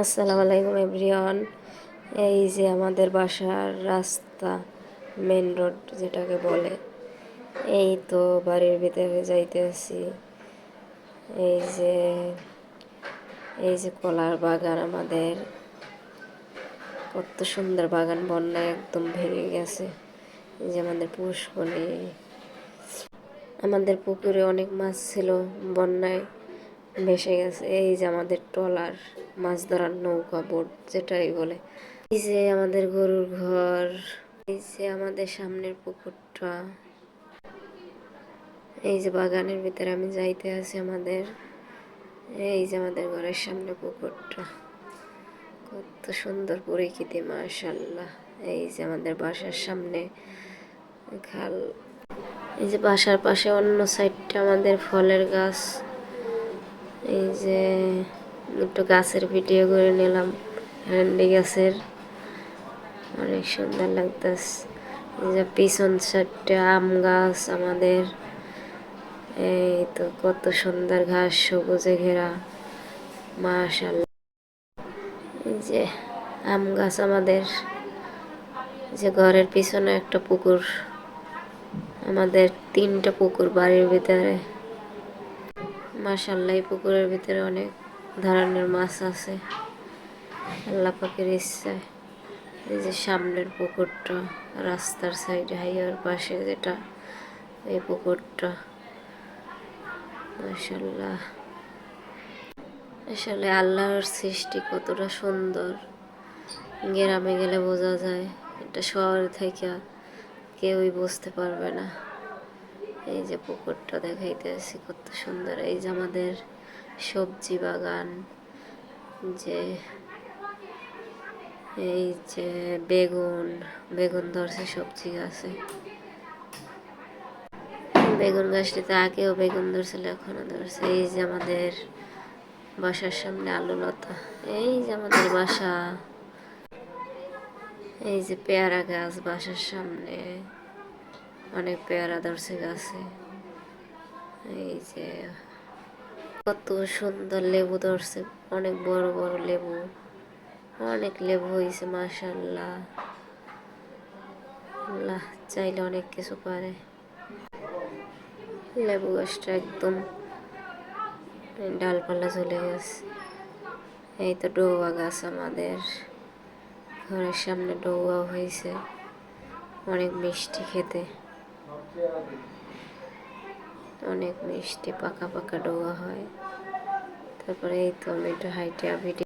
আসসালামু আলাইকুম এভরিওয়ান। এই যে আমাদের বাসার রাস্তা, মেন রোড যেটাকে বলে, এই তো বাড়ির ভিতরে যাইতেছি। এই যে এই যে কলার বাগান আমাদের, কত সুন্দর বাগান, বন্যায় একদম ভেঙে গেছে। এই যে আমাদের পুষ্করণী, আমাদের পুকুরে অনেক মাছ ছিল, বন্যায় ভেসে গেছে। এই যে আমাদের ট্রলার, মাছ ধরার নৌকা, বোট যেটাই বলে। এই যে আমাদের গরুর ঘর, এই যে আমাদের সামনের পুকুরটা, এই যে বাগানের ভিতরে আমি যাইতে আছি আমাদের। এই যে আমাদের ঘরের সামনে পুকুরটা, কত সুন্দর পরিচিতি, মাশাআল্লাহ। এই যে আমাদের বাসার সামনে খাল, এই যে বাসার পাশে অন্য সাইডটা আমাদের ফলের গাছ। এই যে একটু গাছের ভিডিও করে নিলাম, ভেন্ডি গাছের, অনেক সুন্দর লাগতেছে। এই যে পিছন সাইডটা আম গাছ আমাদের। এই তো কত সুন্দর ঘাস, সবুজে ঘেরা, মাশাআল্লাহ। এই যে আম গাছ আমাদের, যে ঘরের পিছনে একটা পুকুর, আমাদের 3টা পুকুর বাড়ির ভিতরে। মাশাআল্লাহ, এই পুকুরের ভিতরে অনেক ধরনের মাছ আছে, আল্লাহ পাকের ইচ্ছায়। এই যে সামনের পুকুরটা, রাস্তার সাইডে হাইওয়ার পাশে যেটা, এই পুকুরটা, মাশাআল্লাহ। আসলে আল্লাহর সৃষ্টি কতটা সুন্দর, গ্রামে গেলে বোঝা যায়, এটা শহর থেকে কেউই বুঝতে পারবে না। এই যে পুকুরটা দেখাইতেছি, কত সুন্দর। এই যে আমাদের সবজি বাগান, যে এই যে বেগুন, বেগুন ধরছে সবজি গাছে। বেগুন গাছটিতে আগেও বেগুন ধরছিল, এখনো ধরছে। এই যে আমাদের বাসার সামনে আলু লতা, এই যে আমাদের বাসা। এই যে পেয়ারা গাছ বাসার সামনে, অনেক পেয়ারা ধরছে গাছে। এই যে কত সুন্দর লেবু ধরছে, অনেক বড় বড় লেবু, অনেক লেবু হয়েছে, মাশাআল্লাহ। আল্লাহ চাইলে অনেক কিছু পারে। লেবু গাছটা একদম ডালপালা চলে গেছে। এই তো ডোবা গাছ আমাদের ঘরের সামনে, ডোবা হয়েছে, অনেক মিষ্টি খেতে, অনেক মিষ্টি, পাকা পাকা ডোবা হয়। তারপরে এই তো আমি একটু হাইটে ভিডিও